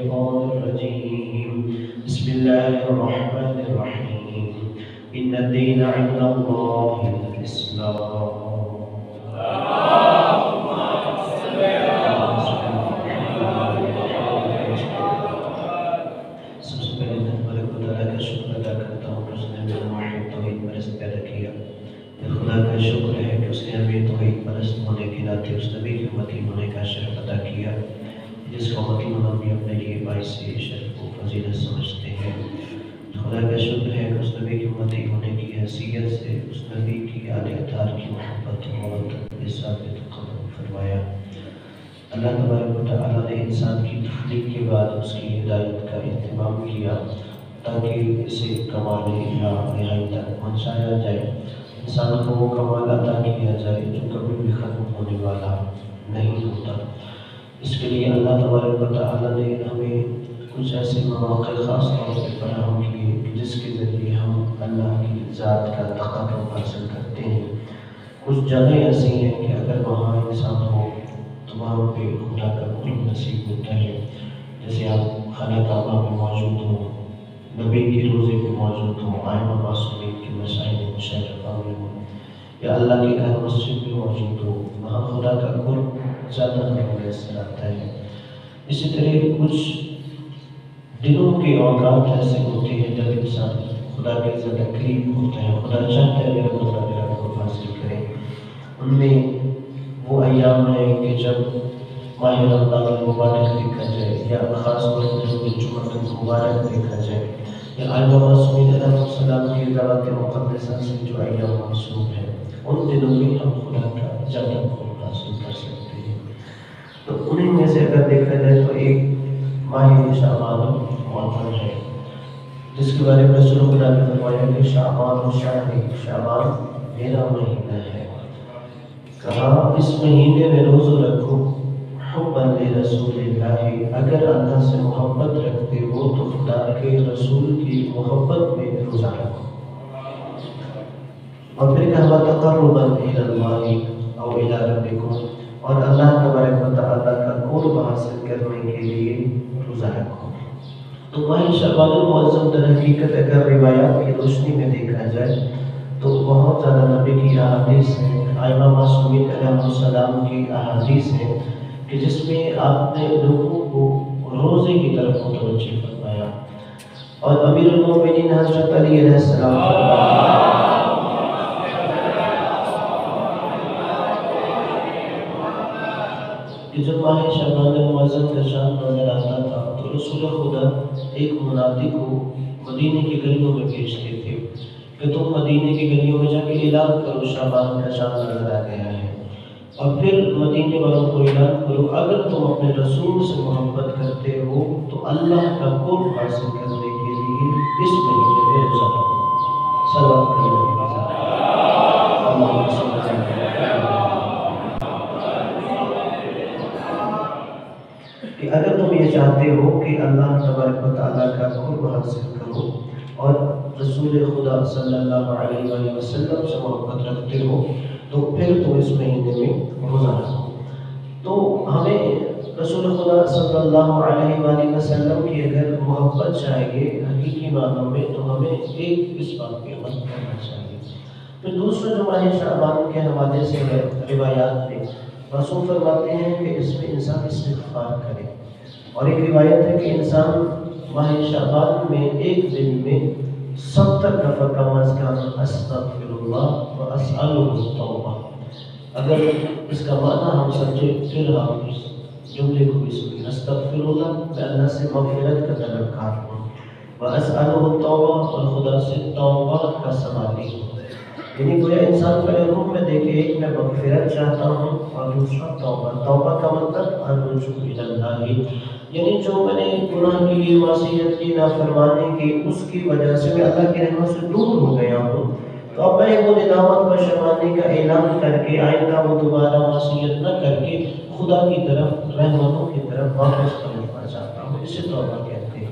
الشيطان الرجيم بسم الله الرحمن الرحيم إن الدين عند الله الإسلام خدا کا شکر ہے کہ اس نے ہمیں توحید پرست ہونے کے ناطے اس نبی کے امتی ہونے کا شرف ادا کیا، جس کو امتی ہونا بھی اپنے لیے باعث شرف و فضیلت سمجھتے ہیں۔ خدا کا شکر ہے کہ اس نبی کے امتی ہونے کی حیثیت سے اس نبی کی آل اطہار کی محبت و مودت کے ثابت قدم فرمایا۔ اللہ تبارک و تعالیٰ نے انسان کی تخلیق کے بعد اس کی ہدایت کا اہتمام کیا تاکہ اسے کمال نہائی تک پہنچایا جائے، انسان کو وہ کمال عطا کیا جائے جو کبھی بھی ختم ہونے والا نہیں ہوتا۔ اس کے لیے اللہ تبارک و تعالیٰ نے ہمیں کچھ ایسے مواقع خاص طور پر فراہم کیے جس کے ذریعے ہم اللہ کی ذات کا تقرب حاصل کرتے ہیں۔ کچھ جگہیں ایسی ہیں کہ اگر وہاں انسان ہو تو وہاں پہ خدا کا قرب نصیب ہوتا ہے، جیسے آپ خانہ کعبہ میں موجود ہوں، نبی کی روزے میں موجود ہوں، آئمہ معصومین کی مشاہد مشرفہ میں ہوں، یا اللہ کے گھر مسجد میں موجود ہو، وہاں خدا کا قرب زیادہ ہمیں میسر آتا ہے۔ اسی طرح کچھ دنوں کے اوقات ایسے ہوتے ہیں جب انسان خدا کے زیادہ قریب ہوتا ہے، خدا چاہتا ہے میرا بندہ میرا قرب حاصل کرے۔ ان میں وہ ایام ہیں کہ جب ماہ رمضان المبارک دیکھا جائے، یا خاص طور پر جمعہ المبارک دیکھا جائے، یا آئمہ معصومین علیہ السلام کی ذوات مقدسہ سے جو ایام منسوب ہیں، ان دنوں میں ہم خدا کا زیادہ قرب حاصل کر سکتے ہیں۔ تو انہیں میں سے اگر دیکھا جائے تو ایک ماہ شعبان معطل ہے، جس کے بارے میں رسول خدا نے فرمایا کہ شعبان شہری، شعبان میرا مہینہ ہے۔ کہا اس مہینے میں روزہ رکھو حبا لرسول اللہ، اگر اللہ سے محبت رکھتے ہو تو خدا کے رسول کی محبت میں روزہ رکھو۔ اور پھر کہا تقربا الی اللہ او الی ربکم، اور اللہ تبارک و تعالیٰ کا قرب حاصل کرنے کے لیے روزہ رکھو۔ تو ماہ شعبان المعظم در حقیقت اگر روایات کی روشنی میں دیکھا جائے تو بہت زیادہ نبی کی احادیث ہیں، آئمہ معصومین علیہ السلام کی احادیث ہیں کہ جس میں آپ نے لوگوں کو روزے کی طرف متوجہ فرمایا، اور امیر المومنین حضرت علی علیہ السلام کہ جب ماہ شعبان المعظم کا چاند نظر آتا تھا تو رسول خدا ایک منادی کو مدینے کی گلیوں میں بھیجتے تھے کہ تم مدینے کی گلیوں میں جا کے اعلان کرو شعبان کا چاند نظر آ گیا ہے، اور پھر مدینے والوں کو اعلان کرو اگر تم اپنے رسول سے محبت کرتے ہو تو اللہ کا قرب حاصل کرنے کے لیے اس مہینے میں روزہ رکھو۔ صلوات پڑھیں اللہم صل علی کہ اگر تم یہ چاہتے ہو کہ اللہ تبارک و تعالیٰ کا قرب حاصل کرو اور رسول خدا صلی اللہ علیہ وآلہ وسلم سے محبت رکھتے ہو تو پھر تم اس مہینے میں روزہ رکھو۔ تو ہمیں رسول خدا صلی اللہ علیہ وآلہ وسلم کی اگر محبت چاہیے حقیقی معنوں میں تو ہمیں ایک اس بات پہ عمل کرنا چاہیے۔ پھر دوسرا جو ماہ شعبان کے حوالے سے ہے، روایات میں رسول فرماتے ہیں کہ اس میں انسان استغفار کرے، اور ایک روایت ہے کہ انسان ماہ شعبان میں ایک دن میں 70 دفعہ کم از کم استغفر اللہ و اسألہ التوبہ۔ اگر اس کا معنی ہم سمجھے پھر ہم اس جملے کو بھی سنیں، استغفر اللہ میں اللہ سے مغفرت کا طلبگار ہوں، و اسألہ التوبہ اور خدا سے توبہ کا سوالی ہوں۔ یعنی گویا انسان پہلے روح میں دیکھے، ایک میں مغفرت چاہتا ہوں اور دوسرا توبہ۔ توبہ کا مطلب الرجوع الی اللہ، یعنی جو میں نے گناہ کی، معصیت کی، نافرمانی کی، اس کی وجہ سے میں اللہ کی رحمت سے دور ہو گیا ہوں، تو اب میں وہ ندامت و شرمندگی کا اعلان کر کے آئندہ وہ دوبارہ معصیت نہ کر کے خدا کی طرف، رحمتوں کی طرف واپس پلٹنا چاہتا ہوں، اسے توبہ کہتے ہیں۔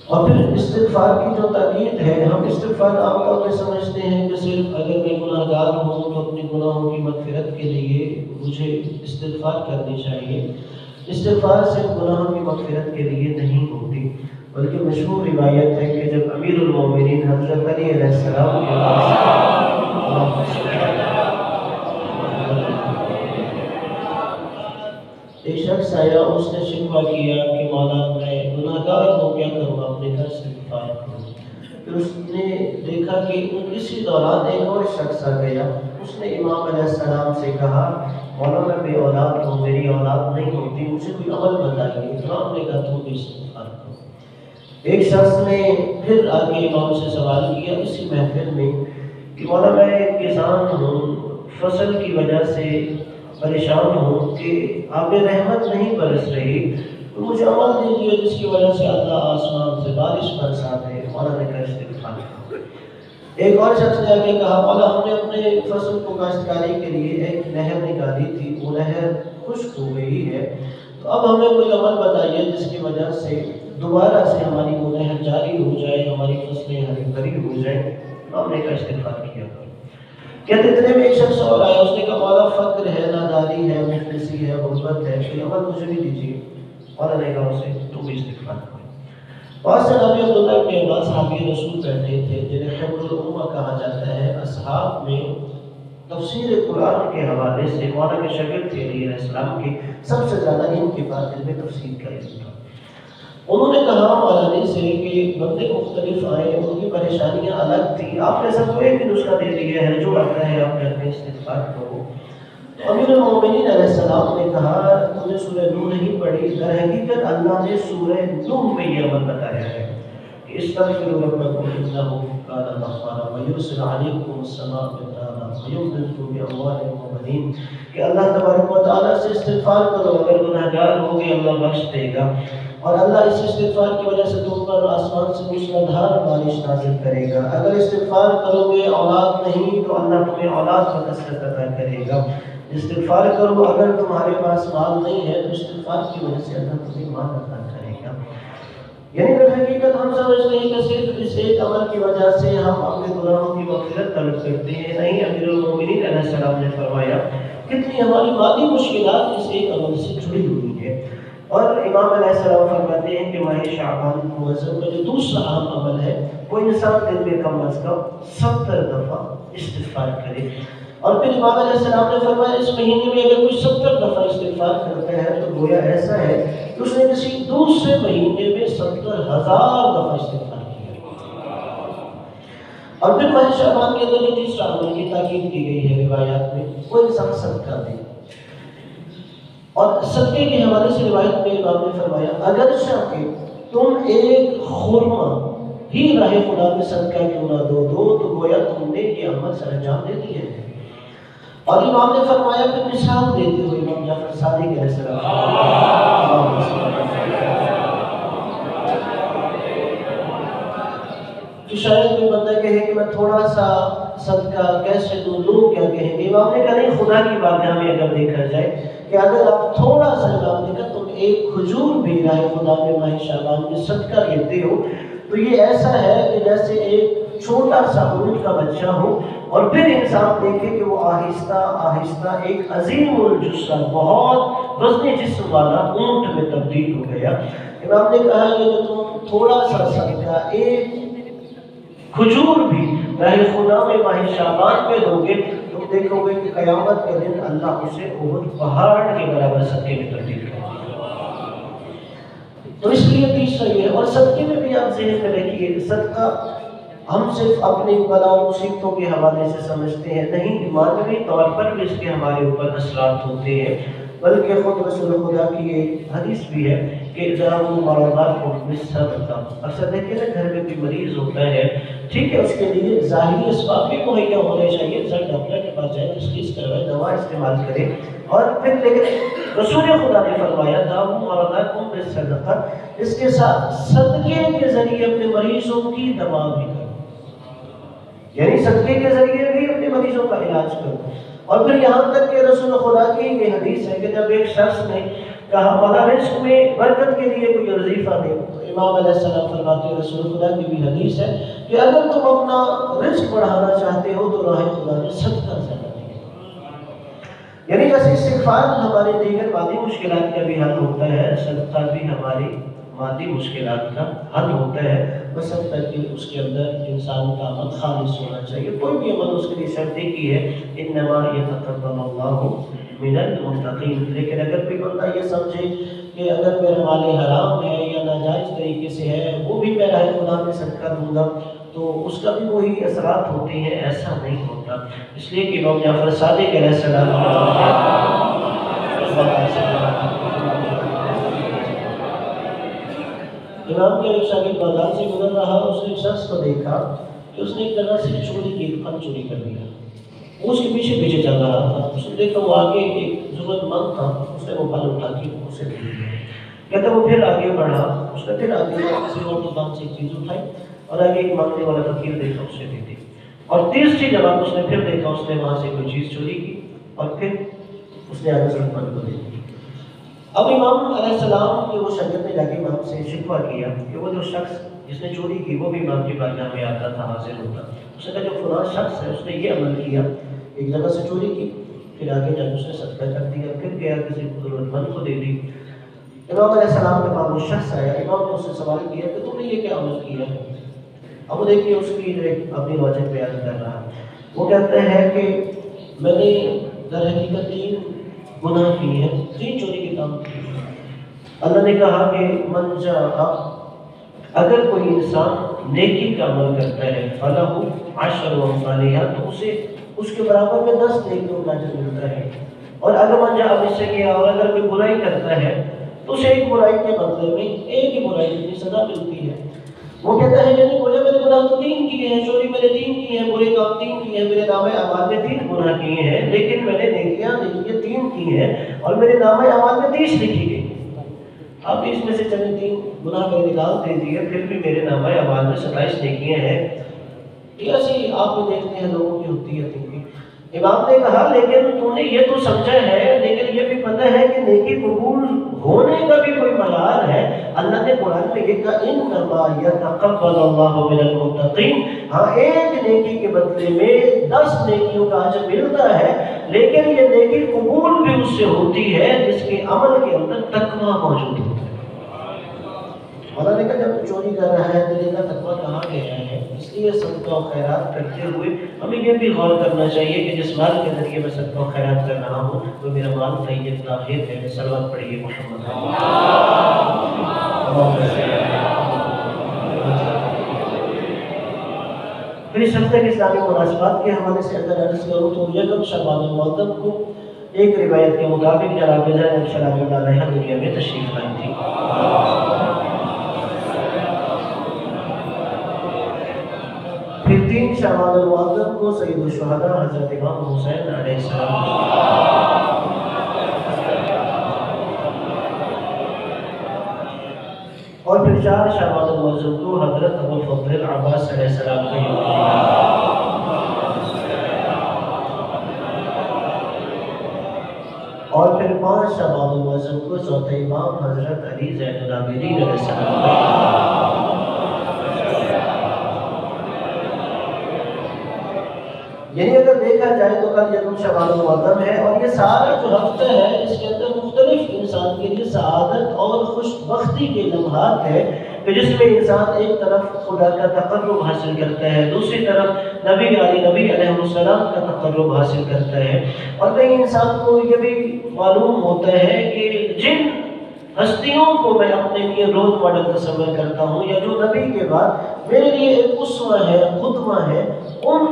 اور پھر استغفار کی جو تاکید ہے، ہم استغفار عام طور پہ سمجھتے ہیں کہ صرف اگر میں گناہ گار ہوں تو اپنے گناہوں کی مغفرت کے لیے مجھے استغفار کرنی چاہیے، استغفار صرف گناہوں کی مغفرت کے لیے نہیں ہوتی، بلکہ مشہور روایت ہے کہ جب امیر المومنین حضرت علی علیہ السلام کے پاس ایک شخص آیا، اس نے شکوہ کیا کہ مولا میں گناہ گار ہوں، کیا کروں، اپنے گھر سے استغفار کروں۔ پھر اس نے دیکھا کہ اسی دوران ایک اور شخص آ گیا، اس نے امام علیہ السلام سے کہا مولا میں بے اولاد ہوں، میری اولاد نہیں ہوتی، مجھے کوئی عمل بتائیے۔ امام نے کہا تم بھی استغفار کرو۔ ایک شخص نے پھر آگے امام سے سوال کیا اسی محفل میں کہ مولا میں کسان ہوں، فصل کی وجہ سے پریشان ہوں کہ آب رحمت نہیں برس رہی، تو مجھے عمل دیجیے جس کی وجہ سے اللہ آسمان سے بارش برسا دے۔ مولا نے کہا استغفار کرو۔ ایک اور شخص نے آگے کہا مولا ہم نے اپنے فصل کو کاشتکاری کے لیے ایک نہر نکالی تھی، وہ نہر خشک ہو گئی ہے، تو اب ہمیں کوئی عمل بتائیے جس کی وجہ سے دوبارہ سے ہماری وہ نہر جاری ہو جائے، ہماری فصلیں ہری بھری ہو جائیں۔ ہم نے کہا استغفار کیا کرو۔ کہتے اتنے میں ایک شخص اور آیا، اس نے کہا مولا فقر ہے، ناداری ہے، مفلسی ہے، غربت ہے، کوئی عمل مجھے بھی دیجیے۔ مولا نے کہا اسے تم بھی استغفار کرو۔ بہت سے نبی عبداللہ ابن عباس صحابی رسول بیٹھے تھے جنہیں حبر الامہ کہا جاتا ہے، اصحاب میں تفسیر قرآن کے حوالے سے مولا کے شاگرد تھے علیہ السلام کے، سب سے زیادہ ان کے پاس علم تفسیر کا علم تھا۔ انہوں نے کہا مولانا سے کہ بندے مختلف آئے، ان کی پریشانیاں الگ تھیں، آپ نے سب کو ایک ہی نسخہ دے دیا ہے، جو آتا ہے آپ گھر میں استغفار کرو۔ امیر المومنین علیہ السلام نے کہا تم نے سورہ نوح نہیں پڑھی، در حقیقت اللہ نے سورہ نوح میں یہ عمل بتایا ہے کہ استغفروا ربکم انہ کان غفارا ویرسل علیکم السماء مدرارا ویمددکم باموال وبنین، کہ اللہ تبارک و تعالیٰ سے استغفار کرو، اگر گناہ گار ہوگے اللہ بخش دے گا، اور اللہ اس استغفار کی وجہ سے تم پر آسمان سے موسلادھار بارش نازل کرے گا، اگر استغفار کرو گے اولاد نہیں تو اللہ تمہیں اولاد کا کثرت عطا کرے گا، استغفار کرو، اگر تمہارے پاس مال نہیں ہے تو استغفار کی وجہ سے اللہ تمہیں مال عطا کرے گا۔ یعنی در حقیقت ہم سمجھتے ہیں کہ صرف اس ایک عمل کی وجہ سے ہم اپنے گناہوں کی مغفرت طلب کرتے ہیں، نہیں، امیر المومنین علیہ السلام نے فرمایا کتنی ہماری مالی مشکلات اس ایک عمل سے جڑی ہوئی ہے۔ اور امام علیہ السلام فرماتے ہیں کہ ماہ شعبان معظم کا جو دوسرا اہم عمل ہے وہ انسان دن میں کم از کم 70 دفعہ استغفار کرے۔ اور پھر امام علیہ السلام نے فرمایا اس مہینے میں اگر کوئی 70 دفعہ استغفار کرتا ہے تو گویا ایسا ہے کہ اس نے کسی دوسرے مہینے میں 70,000 دفعہ استغفار کیا۔ اور پھر ماہ شعبان کے اندر جو تیسرا عمل کی تاکید کی گئی ہے روایات میں، وہ انسان صدقہ دے۔ اور صدقے کے حوالے سے روایت میں امام نے فرمایا اگرچہ کہ تم ایک خرما ہی راہ خدا میں صدقہ کیوں نہ دو تو گویا تم نے یہ عمل سر انجام دے دی ہے۔ اور امام نے فرمایا پھر مثال دیتے ہوئے امام جعفر صادق علیہ السلام کہ شاید کوئی بندہ کہے کہ میں تھوڑا سا صدقہ کیسے دوں، لوگ کیا کہیں گے؟ امام نے کہا نہیں، خدا کی بارگاہ میں اگر دیکھا جائے کہ اگر آپ تھوڑا سا امام نے کہا تم ایک کھجور بھی راہ خدا میں ماہ شعبان میں صدقہ دیتے ہو تو یہ ایسا ہے کہ جیسے ایک چھوٹا سا اونٹ کا بچہ ہو، اور پھر انسان دیکھے کہ وہ آہستہ آہستہ ایک عظیم الجثہ بہت وزنی جسم والا اونٹ میں تبدیل ہو گیا۔ امام نے کہا یہ جو تم تھوڑا سا صدقہ ایک کھجور بھی راہ خدا میں ماہ شعبان میں دو گے تم دیکھو گے کہ قیامت کے دن اللہ اسے احد پہاڑ کے برابر صدقے میں تبدیل کرے گا۔ تو اس لیے تیسرا یہ ہے۔ اور صدقے میں بھی آپ ذہن میں رکھیے، صدقہ ہم صرف اپنی بلاؤں مصیبتوں کے حوالے سے سمجھتے ہیں، نہیں، معنوی طور پر بھی اس کے ہمارے اوپر اثرات ہوتے ہیں، بلکہ خود رسول خدا کی ایک حدیث بھی ہے کہ ذرا مرضاکم بالصدقہ، اکثر دیکھیں نا گھر میں کوئی مریض ہوتا ہے، ٹھیک ہے، اس کے لیے ظاہری اسباب بھی مہیا ہونے چاہیے، سر ڈاکٹر کے پاس جائے، تشخیص کروائے، دوا استعمال کرے، اور پھر لیکن رسول خدا نے فرمایا دعوا مرضاکم بالصدقہ، اس کے ساتھ صدقے کے ذریعے اپنے مریضوں کی دوا بھی کرو، یعنی صدقے کے ذریعے بھی اپنے مریضوں کا علاج کرو۔ اور پھر یہاں تک کہ رسول خدا کی یہ حدیث ہے کہ جب ایک شخص نے کہا مولا رزق میں برکت کے لیے کوئی وظیفہ دے، تو امام علیہ السلام فرماتے ہیں رسول خدا کی بھی حدیث ہے کہ اگر تم اپنا رزق بڑھانا چاہتے ہو تو راہ خدا میں صدقہ زیادہ دے۔ یعنی جیسے استغفار ہمارے دیگر مادی مشکلات کا بھی حل ہوتا ہے، صدقہ بھی ہماری مادی مشکلات کا حل ہوتا ہے، بس اب تک کہ اس کے اندر انسان کا عمل خالص ہونا چاہیے۔ کوئی بھی عمل اس کے لیے شرط کی ہے انما یتقبل اللہ من المتقین، لیکن اگر کوئی بندہ یہ سمجھے کہ اگر میرا مال حرام ہے یا ناجائز طریقے سے ہے وہ بھی میں راہ خدا میں صدقہ دوں گا تو اس کا بھی وہی اثرات ہوتے ہیں، ایسا نہیں ہوتا۔ اس لیے کہ امام جعفر صادق علیہ السلام امام کے ایک شاگرد بازار سے گزر رہا، اس نے ایک شخص کو دیکھا کہ اس نے ایک طرح سے چوری کی، ایک پھل چوری کر دیا، وہ اس کے پیچھے پیچھے چل رہا تھا۔ اس نے دیکھا وہ آگے ایک ضرورت مند تھا، اس نے وہ پھل اٹھا کے اسے دے دیا۔ کہتا وہ پھر آگے بڑھا، اس نے پھر آگے کسی اور دکان سے ایک چیز اٹھائی اور آگے ایک مانگنے والا فقیر دیکھا، اسے دے دی۔ اور تیسری جگہ اس نے پھر دیکھا، اس نے وہاں سے کوئی چیز چوری کی اور پھر اس نے آگے ضرورت مند کو دے دی۔ اب امام علیہ السلام کے وہ شاگرد نے جا کے امام سے شکوہ کیا کہ وہ جو شخص جس نے چوری کی وہ بھی امام کی بارگاہ میں آتا تھا، حاضر ہوتا۔ اس نے کہا جو فلاں شخص ہے اس نے یہ عمل کیا، ایک جگہ سے چوری کی، پھر آگے جا کے اس نے صدقہ کر دیا، پھر گیا کسی ضرورت مند کو دے دی۔ امام علیہ السلام کے پاس وہ شخص آیا، امام نے اس سے سوال کیا کہ تم نے یہ کیا عمل کیا ہے؟ اب وہ دیکھیے اس کی جو ایک اپنی لاجک بیان کر رہا ہے، وہ کہتا ہے کہ میں نے در حقیقت 3 گناہ کیے ہیں، 3 چوری کے کام کیے۔ اللہ نے کہا کہ من جاء، اگر کوئی انسان نیکی کا عمل کرتا ہے فَلَهُ 10 أَمْثَالِهَا، تو اسے اس کے برابر میں 10 نیکیوں کا اجر ملتا ہے۔ اور اگر من جاء بِالسَّیِّئَةِ، اور اگر کوئی برائی کرتا ہے تو اسے ایک برائی کے بدلے میں ایک ہی برائی کی سزا ملتی ہے۔ وہ کہتا ہے یعنی بولے میں نے گناہ تو 3 کیے ہیں، چوری میں نے 3 کی ہیں، برے کام 3 کیے ہیں، میرے نامہ اعمال میں 3 گناہ کیے ہیں، لیکن میں نے نیکیاں 3 کی ہیں اور میرے نامہ اعمال میں 30 لکھی گئی۔ اب اس میں سے چند 3 گناہ میں نکال دے دیے، پھر بھی میرے نامہ اعمال میں 27 نیکیاں ہیں۔ یہ ایسی آپ بھی دیکھتے ہیں لوگوں کی ہوتی ہے تھنکنگ۔ امام نے کہا لیکن تو نے یہ تو سمجھا ہے، لیکن یہ بھی پتہ ہے کہ نیکی قبول ہونے کا بھی کوئی معیار ہے۔ اللہ نے قرآن میں یہ کہا انما یتقبل اللہ من المتقین، ہاں ایک نیکی کے بدلے میں 10 نیکیوں کا اجر ملتا ہے، لیکن یہ نیکی قبول بھی اس سے ہوتی ہے جس کے عمل کے اندر تقویٰ موجود ہوتا ہے۔ مولا نے کہا جب تو چوری کر رہا ہے تیرے کا تقویٰ کہاں گیا ہے؟ اس لیے صدقہ و خیرات کرتے ہوئے ہمیں یہ بھی غور کرنا چاہیے کہ جس مال کے ذریعے میں صدقہ و خیرات کر رہا ہوں وہ میرا مال طیب طاہر ہے۔ صلوات پڑھیے محمد پھر صدقہ کے اسلامی مناسبات کے حوالے سے اگر عرض کروں تو یکم شعبان المعظم کو ایک روایت کے مطابق جناب زینب سلام اللہ علیہا دنیا میں تشریف لائی تھی۔ پھر 3 شعبان المعظم کو سید الشہداء حضرت امام حسین علیہ السلام، اور پھر 4 شعبان المعظم کو حضرت ابو الفضل عباس علیہ السلام کا یوم اور پھر 5 شعبان المعظم کو چوتھے امام حضرت علی زین العابدین علیہ السلام کا، یعنی اگر دیکھا جائے تو کل یکم شعبان المعظم ہے اور یہ سارا جو ہفتہ ہے اس کے اندر مختلف انسان کے لیے سعادت اور خوش بختی کے لمحات ہے کہ جس میں انسان ایک طرف خدا کا تقرب حاصل کرتا ہے، دوسری طرف نبی علیہ السلام کا تقرب حاصل کرتا ہے، اور کئی انسان کو یہ بھی معلوم ہوتا ہے کہ جن ہستیوں کو میں اپنے لیے رول ماڈل تصور کرتا ہوں یا جو نبی کے بعد میرے لیے ایک اسوہ ہے، قدوہ ہے، ان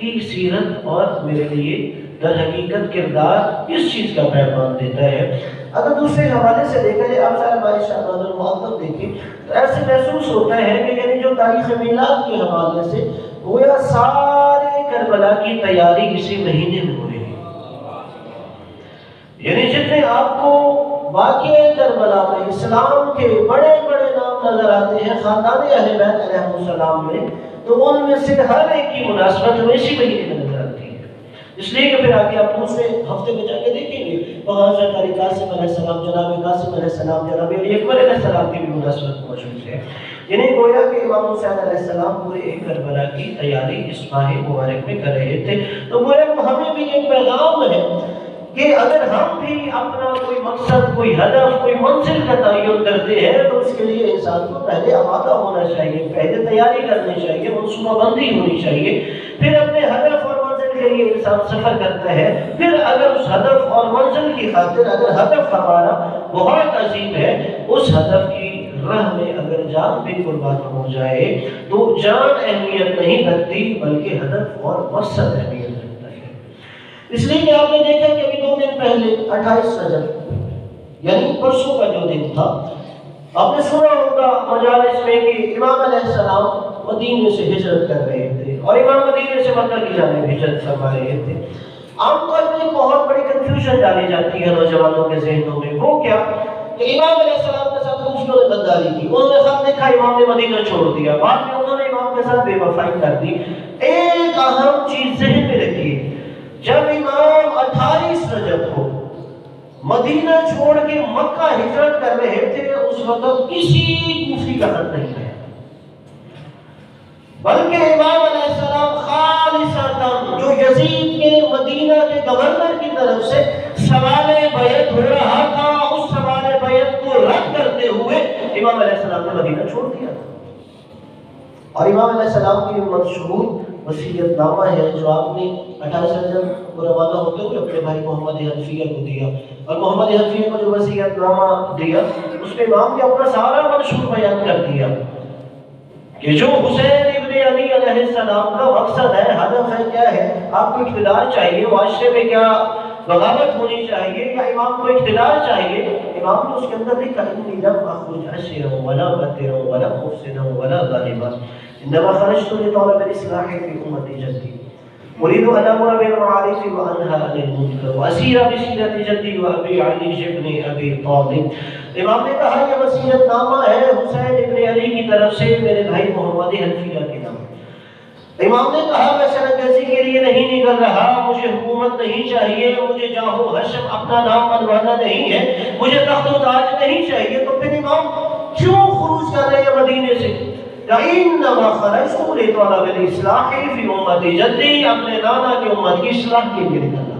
کی سیرت اور میرے لیے در حقیقت کردار اس چیز کا پیغام دیتا ہے۔ اگر دوسرے حوالے سے دیکھا جائے آپ صاحب شعبان المعظم دیکھیں تو ایسے محسوس ہوتا ہے کہ یعنی جو تاریخ میلاد کے حوالے سے گویا سارے کربلا کی تیاری اسی مہینے میں ہو رہی ہے، یعنی جتنے آپ کو واقعہ کربلا میں اسلام کے بڑے بڑے نام نظر آتے ہیں خاندان اہل بیت علیہ السلام میں، تو ان میں سے ہر ایک کی مناسبت ہمیں اسی مہینے میں نظر آتی ہے۔ اس لیے کہ پھر آگے آپ دوسرے ہفتے میں جا کے دیکھیں گے وہاں حضرت علی قاسم علیہ السلام، جناب قاسم علیہ السلام، جناب علی اکبر علیہ السلام کی بھی مناسبت موجود ہے، یعنی گویا کہ امام حسین علیہ السلام پورے ایک کربلا کی تیاری اس ماہ مبارک میں کر رہے تھے۔ تو گویا کہ ہمیں بھی ایک پیغام ہے کہ اگر ہم بھی اپنا کوئی مقصد، کوئی ہدف، کوئی منزل کا تعین کرتے ہیں تو اس کے لیے انسان کو پہلے آمادہ ہونا چاہیے، پہلے تیاری کرنی چاہیے، منصوبہ بندی ہونی چاہیے، پھر اپنے ہدف اور منزل کے لیے انسان سفر کرتا ہے۔ پھر اگر اس ہدف اور منزل کی خاطر اگر ہدف ہمارا بہت عظیم ہے، اس ہدف کی راہ میں اگر جان بھی قربان ہو جائے تو جان اہمیت نہیں رکھتی، بلکہ ہدف اور مقصد اہمیت رکھتا ہے۔ اس لیے کہ آپ نے دیکھا کہ ابھی 2 دن پہلے 28 رجب یعنی پرسوں کا جو دن تھا، آپ نے سنا ہوگا مجالس میں کہ امام علیہ السلام مدینے سے ہجرت کر رہے تھے اور امام مدینے سے مکہ کی جانب ہجرت فرما رہے تھے۔ عام طور پہ بہت بڑی کنفیوژن ڈالی جاتی ہے نوجوانوں کے ذہنوں میں، وہ کیا کہ امام علیہ السلام کے ساتھ کوفیوں نے غداری کی، انہوں نے خط لکھا، امام نے مدینہ چھوڑ دیا، بعد میں انہوں نے امام کے ساتھ بے وفائی کر دی۔ ایک اہم چیز ذہن میں رکھیے، جب امام 28 رجب کو مدینہ چھوڑ کے مکہ ہجرت کر رہے تھے، اس وقت کسی کوفی کا خط نہیں ہے، بلکہ امام علیہ السلام خالصتاً جو یزید کے مدینہ کے گورنر کی طرف سے سوال بیعت ہو رہا تھا، اس سوال بیعت کو رد کرتے ہوئے امام علیہ السلام نے مدینہ چھوڑ دیا تھا۔ اور امام علیہ السلام کی مشہور وصیت نامہ ہے جو آپ نے 28 رجب کو روانہ ہوتے ہوئے اپنے بھائی محمد حنفیہ کو دیا، اور محمد حنفیہ کو جو وصیت نامہ دیا اس میں امام نے اپنا سارا منشور بیان کر دیا کہ جو حسین ابن علی علیہ السلام کا مقصد ہے، ہدف ہے، کیا ہے، آپ کو اقتدار چاہیے، معاشرے میں کیا بغاوت ہونی چاہیے یا امام کو اقتدار چاہیے، امام نے اس کے اندر لکھا انی لم اخرج اشرا ولا مدرا ولا مفسدا ولا ظالما انما خرجت لطلب الاصلاح في امه جدي اريد ان امر بالمعروف وانهى عن المنكر واسير بسيره جدي وابي علي بن ابي طالب۔ امام نے کہا یہ وصیت نامہ ہے حسین ابن علی کی طرف سے میرے بھائی محمد حنفیہ کے نام۔ امام نے کہا میں سرکردگی کے لیے نہیں نکل رہا، مجھے حکومت نہیں چاہیے، مجھے جاہ و حشم اپنا نام بنوانا نہیں ہے، مجھے تخت و تاج نہیں چاہیے۔ تو پھر امام کیوں خروج کر رہے ہیں مدینے سے؟ انما خرجت لطلب الاصلاح فی امت جدی، اپنے نانا کی امت کی اصلاح کے لیے نکل رہا ہوں۔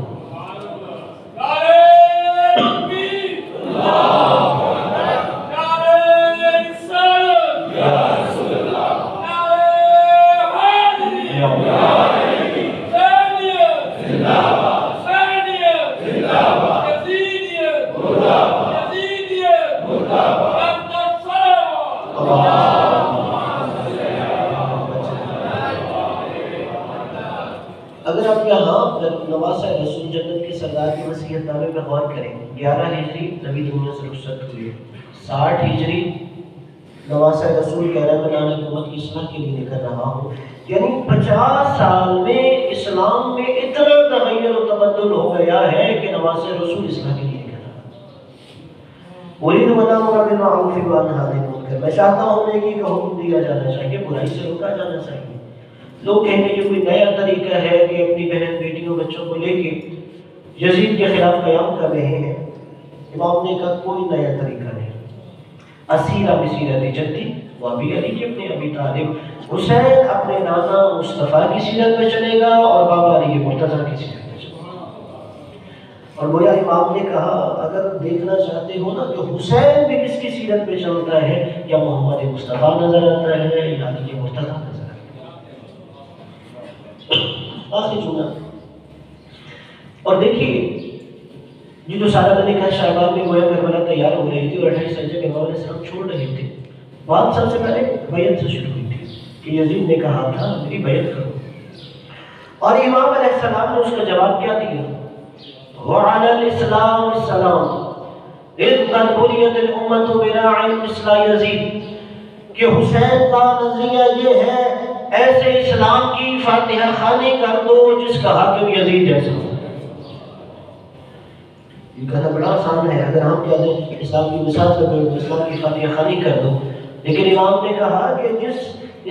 اگر آپ یہاں نواسہ رسول جنت کے سردار کی وصیت نامے پر غور کریں، 11 ہجری نبی دنیا سے رخصت ہوئے، 60 ہجری نواسہ رسول کہہ رہا ہے میں نانا کی امت کی اصلاح کے لیے نکل رہا ہوں، یعنی 50 سال میں اسلام میں اتنا تغیر و تبدل ہو گیا ہے کہ نواسہ رسول اصلاح کے لیے نکل رہا ہے۔ اريد ان امر بالمعروف وانهى عن المنکر، میں چاہتا ہوں نیکی کا حکم دیا جانا چاہیے، برائی سے روکا جانا چاہیے۔ لوگ کہیں گے یہ کوئی نیا طریقہ ہے کہ اپنی بہن بیٹیوں بچوں کو لے کے یزید کے خلاف قیام کر رہے ہیں۔ امام نے کہا کوئی نیا طریقہ نہیں، اسیرہ بسیرت جدی و ابی علی ابن ابی طالب، حسین اپنے نانا مصطفیٰ کی سیرت میں چلے گا اور بابا علی مرتضیٰ کی سیرت میں چلے گا۔ اور گویا امام نے کہا اگر دیکھنا چاہتے ہو نا کہ حسین بھی کس کی سیرت میں چلتا ہے، یا محمد مصطفیٰ نظر آتا ہے یا علی مرتضیٰ نظر آتا ہے۔ آخری جملہ اور دیکھیے یہ جو سارا میں نے کہا شعبان میں گویا کربلا تیار ہو رہی تھی اور 28 رجب امام علیہ السلام چھوڑ رہے تھے، بات سب سے پہلے بیعت سے شروع ہوئی تھی کہ یزید نے کہا تھا میری بیعت کرو، اور امام علیہ السلام نے اس کا جواب کیا دیا؟ وعلى الاسلام السلام اذ قد بنيت الامة براع مثل یزید، کہ حسین کا نظریہ یہ ہے ایسے اسلام کی فاتحہ خوانی کر دو جس کا حاکم یزید جیسا ہو۔ یہ کہنا بڑا آسان ہے، اگر ہم کہہ دیں اسلام کی مثال سے پڑھ دو، اسلام کی فاتحہ خوانی کر دو، لیکن امام نے کہا کہ جس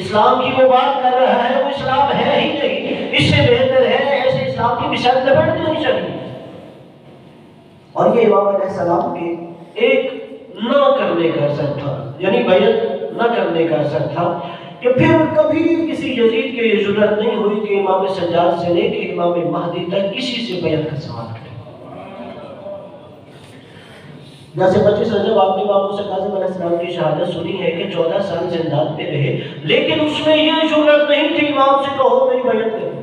اسلام کی وہ بات کر رہا ہے وہ اسلام ہے ہی نہیں، اس سے بہتر ہے ایسے اسلام کی مثال لپٹ دینی چاہیے۔ اور یہ امام علیہ السلام کے ایک نہ کرنے کا اثر تھا، یعنی بیعت نہ کرنے کا اثر تھا کہ پھر کبھی کسی یزید کے یہ جرأت نہیں ہوئی کہ امام سجاد سے لے کے امام مہدی تک کسی سے بیعت کا سوال کرے۔ جیسے 25 رجب آپ نے بابو سے کاظم علیہ السلام کی شہادت سنی ہے کہ 14 سال زندان میں رہے، لیکن اس میں یہ ضرورت نہیں تھی امام سے کہو میری بیعت کریں،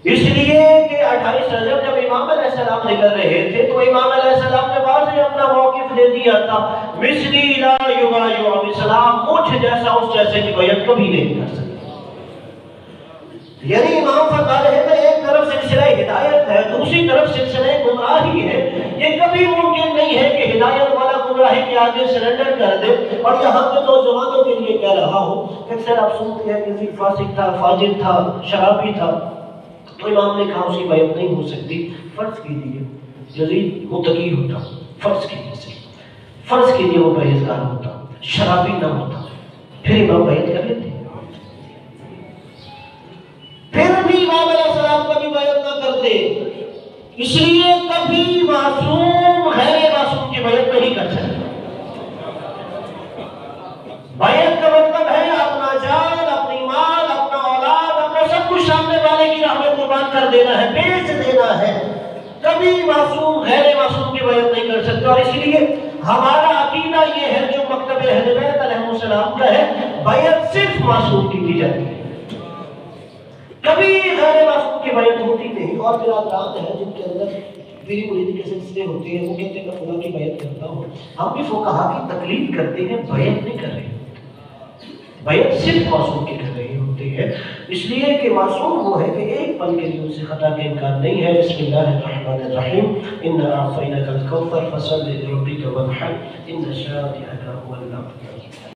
اس لیے کہ 28 رجب جب امام علیہ السلام نکل رہے تھے تو امام علیہ السلام نے واضح اپنا موقف دے دیا تھا، مثلی لا یبایع الاسلام، مجھ جیسا اس جیسے کی بیعت کبھی نہیں کر سکتا۔ یعنی امام فرما رہے تھے ایک طرف سلسلہ ہدایت ہے، دوسری طرف سلسلہ گمراہی ہے، یہ کبھی ممکن نہیں ہے کہ ہدایت والا گمراہی کے آگے سرنڈر کر دے۔ اور یہاں پہ تو جوانوں کے لیے کہہ رہا ہوں کہ اکثر آپ سنتے ہیں کہ فاسق تھا، فاجر تھا، شرابی تھا، تو امام نے کہا اس کی بیعت نہیں ہو سکتی۔ فرض کیجیے یزید متقی ہوتا، فرض کیجیے وہ پرہیزگار ہوتا، شرابی نہ ہوتا، پھر امام بیعت کر لیتے، پھر بھی امام علیہ السلام کبھی بیعت نہ کرتے، اس لیے کبھی معصوم غیر معصوم کی بیعت نہیں کر سکتے۔ بیعت کا مطلب ہے اپنا جان، اپنی مال، اپنا اولاد، اپنا سب کچھ سامنے والے کی راہ میں قربان کر دینا ہے، بیچ دینا ہے۔ کبھی معصوم غیر معصوم کی بیعت نہیں کر سکتے، اور اس لیے ہمارا عقیدہ یہ ہے جو مکتب اہل بیت علیہ السلام کا ہے، بیعت صرف معصوم کی دی جاتی ہے، کبھی غیر معصوم کی بیعت ہوتی نہیں۔ اور برادران ہیں جن کے اندر پیری مریدی کے سلسلے ہوتے ہیں، وہ کہتے ہیں میں خدا کی بیعت کرتا ہوں، ہم بھی فقہا کی تقلید کرتے ہیں، بیعت نہیں کر رہے، بیعت صرف معصوم کی کر رہے ہوتے ہیں، اس لیے کہ معصوم وہ ہے کہ ایک پل کے لیے اسے خطا کا امکان نہیں ہے۔ بسم اللہ الرحمن الرحیم، انا اعطیناک الکوثر فصل لربک وانحر ان شانئک هو الابتر۔